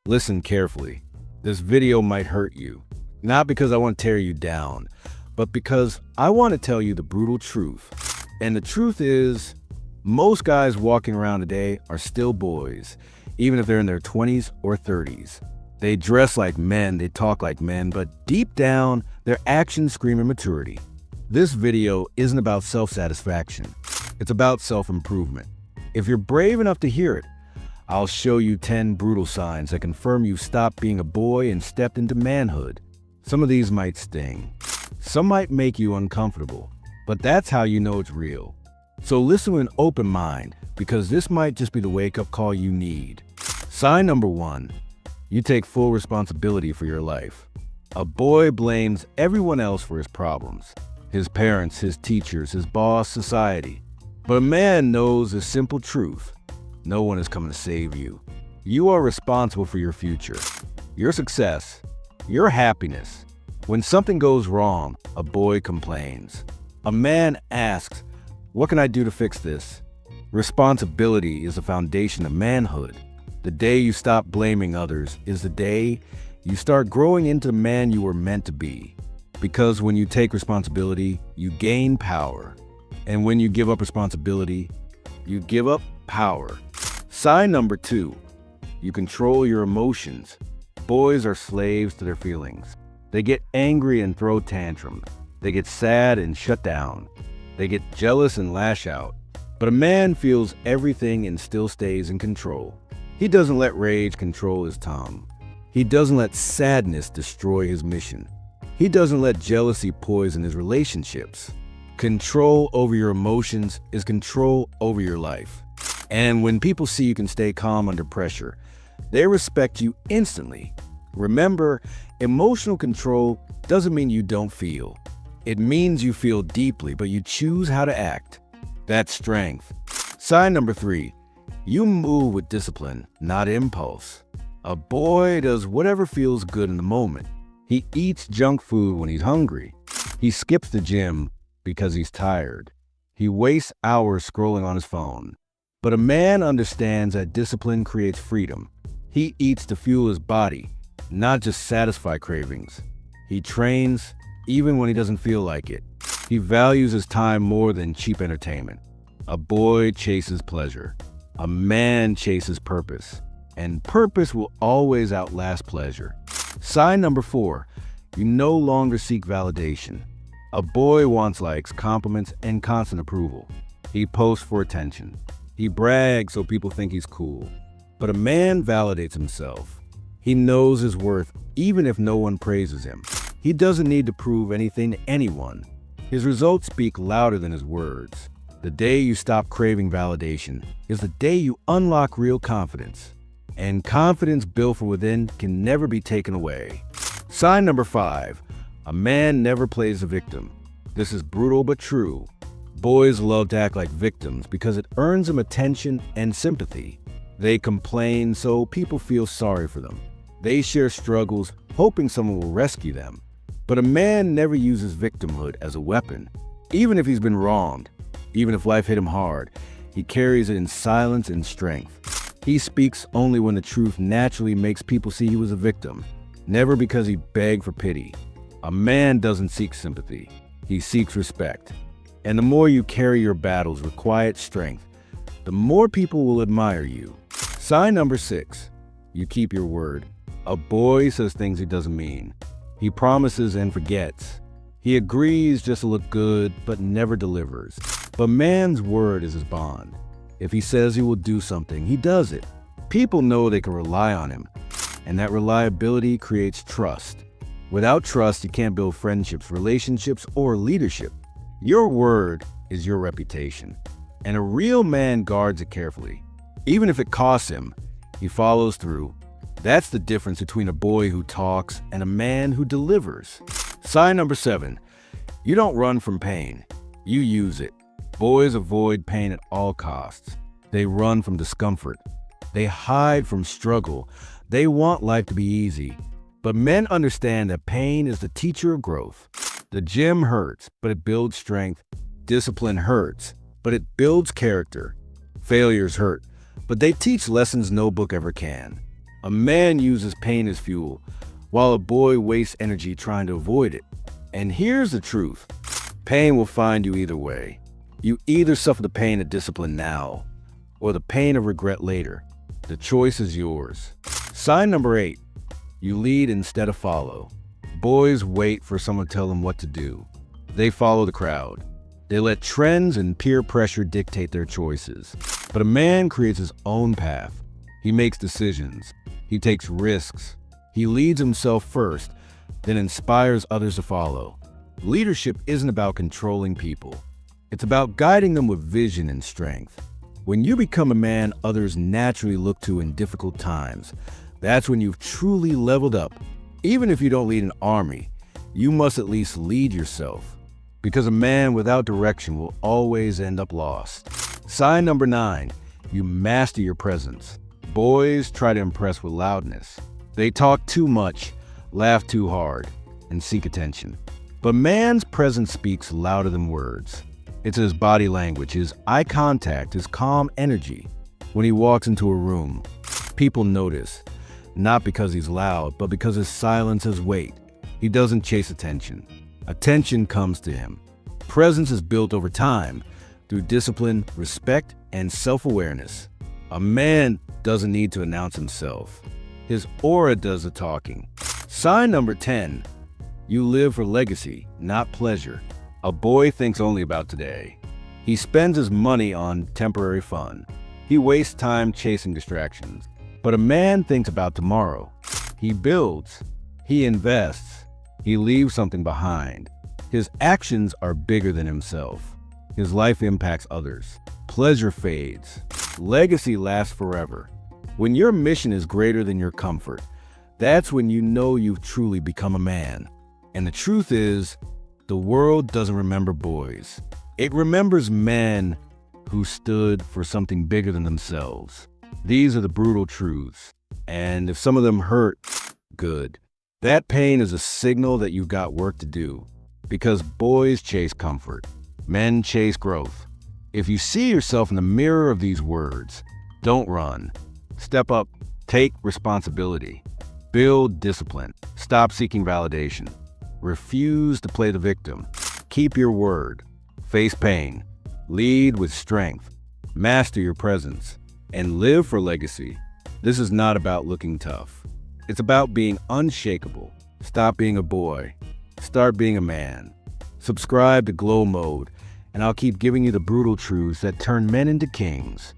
Listen carefully. This video might hurt you. Not because I want to tear you down, but because I want to tell you the brutal truth. And the truth is, most guys walking around today are still boys, even if they're in their 20s or 30s. They dress like men, they talk like men, but deep down, their actions scream immaturity. This video isn't about self-satisfaction. It's about self-improvement. If you're brave enough to hear it, I'll show you 10 brutal signs that confirm you've stopped being a boy and stepped into manhood. Some of these might sting. Some might make you uncomfortable, but that's how you know it's real. So listen with an open mind, because this might just be the wake-up call you need. Sign number 1. You take full responsibility for your life. A boy blames everyone else for his problems. His parents, his teachers, his boss, society. But a man knows a simple truth. No one is coming to save you. You are responsible for your future, your success, your happiness. When something goes wrong, a boy complains. A man asks, "What can I do to fix this?" Responsibility is the foundation of manhood. The day you stop blaming others is the day you start growing into the man you were meant to be. Because when you take responsibility, you gain power. And when you give up responsibility, you give up power. Sign number 2. You control your emotions. Boys are slaves to their feelings. They get angry and throw tantrums. They get sad and shut down. They get jealous and lash out. But a man feels everything and still stays in control. He doesn't let rage control his tongue. He doesn't let sadness destroy his mission. He doesn't let jealousy poison his relationships. Control over your emotions is control over your life. And when people see you can stay calm under pressure, they respect you instantly. Remember, emotional control doesn't mean you don't feel. It means you feel deeply, but you choose how to act. That's strength. Sign number 3. You move with discipline, not impulse. A boy does whatever feels good in the moment. He eats junk food when he's hungry. He skips the gym because he's tired. He wastes hours scrolling on his phone. But a man understands that discipline creates freedom. He eats to fuel his body, not just satisfy cravings. He trains even when he doesn't feel like it. He values his time more than cheap entertainment. A boy chases pleasure. A man chases purpose. And purpose will always outlast pleasure. Sign number 4. You no longer seek validation. A boy wants likes, compliments, and constant approval. He posts for attention. He brags so people think he's cool. But a man validates himself. He knows his worth even if no one praises him. He doesn't need to prove anything to anyone. His results speak louder than his words. The day you stop craving validation is the day you unlock real confidence. And confidence built from within can never be taken away. Sign number 5. A man never plays the victim. This is brutal but true. Boys love to act like victims because it earns them attention and sympathy. They complain so people feel sorry for them. They share struggles, hoping someone will rescue them. But a man never uses victimhood as a weapon. Even if he's been wronged, even if life hit him hard, he carries it in silence and strength. He speaks only when the truth naturally makes people see he was a victim, never because he begged for pity. A man doesn't seek sympathy. He seeks respect. And the more you carry your battles with quiet strength, the more people will admire you. Sign number 6. You keep your word. A boy says things he doesn't mean. He promises and forgets. He agrees just to look good, but never delivers. But man's word is his bond. If he says he will do something, he does it. People know they can rely on him, and that reliability creates trust. Without trust, you can't build friendships, relationships, or leadership. Your word is your reputation, and a real man guards it carefully. Even if it costs him, he follows through. That's the difference between a boy who talks and a man who delivers. Sign number 7. You don't run from pain. You use it. Boys avoid pain at all costs. They run from discomfort. They hide from struggle. They want life to be easy. But men understand that pain is the teacher of growth. The gym hurts, but it builds strength. Discipline hurts, but it builds character. Failures hurt, but they teach lessons no book ever can. A man uses pain as fuel, while a boy wastes energy trying to avoid it. And here's the truth. Pain will find you either way. You either suffer the pain of discipline now, or the pain of regret later. The choice is yours. Sign number 8. You lead instead of follow. Boys wait for someone to tell them what to do. They follow the crowd. They let trends and peer pressure dictate their choices. But a man creates his own path. He makes decisions. He takes risks. He leads himself first, then inspires others to follow. Leadership isn't about controlling people. It's about guiding them with vision and strength. When you become a man others naturally look to in difficult times, that's when you've truly leveled up. Even if you don't lead an army, you must at least lead yourself. Because a man without direction will always end up lost. Sign number 9. You master your presence. Boys try to impress with loudness. They talk too much, laugh too hard, and seek attention. But man's presence speaks louder than words. It's his body language, his eye contact, his calm energy. When he walks into a room, people notice, not because he's loud, but because his silence has weight. He doesn't chase attention. Attention comes to him. Presence is built over time through discipline, respect, and self-awareness. A man doesn't need to announce himself. His aura does the talking. Sign number 10. You live for legacy, not pleasure. A boy thinks only about today. He spends his money on temporary fun. He wastes time chasing distractions. But a man thinks about tomorrow. He builds. He invests. He leaves something behind. His actions are bigger than himself. His life impacts others. Pleasure fades. Legacy lasts forever. When your mission is greater than your comfort, that's when you know you've truly become a man. And the truth is, the world doesn't remember boys. It remembers men who stood for something bigger than themselves. These are the brutal truths. And if some of them hurt, good. That pain is a signal that you've got work to do. Because boys chase comfort. Men chase growth. If you see yourself in the mirror of these words, don't run. Step up, take responsibility, build discipline, stop seeking validation, refuse to play the victim, keep your word, face pain, lead with strength, master your presence, and live for legacy. This is not about looking tough. It's about being unshakable. Stop being a boy. Start being a man. Subscribe to Glow Mode, and I'll keep giving you the brutal truths that turn men into kings.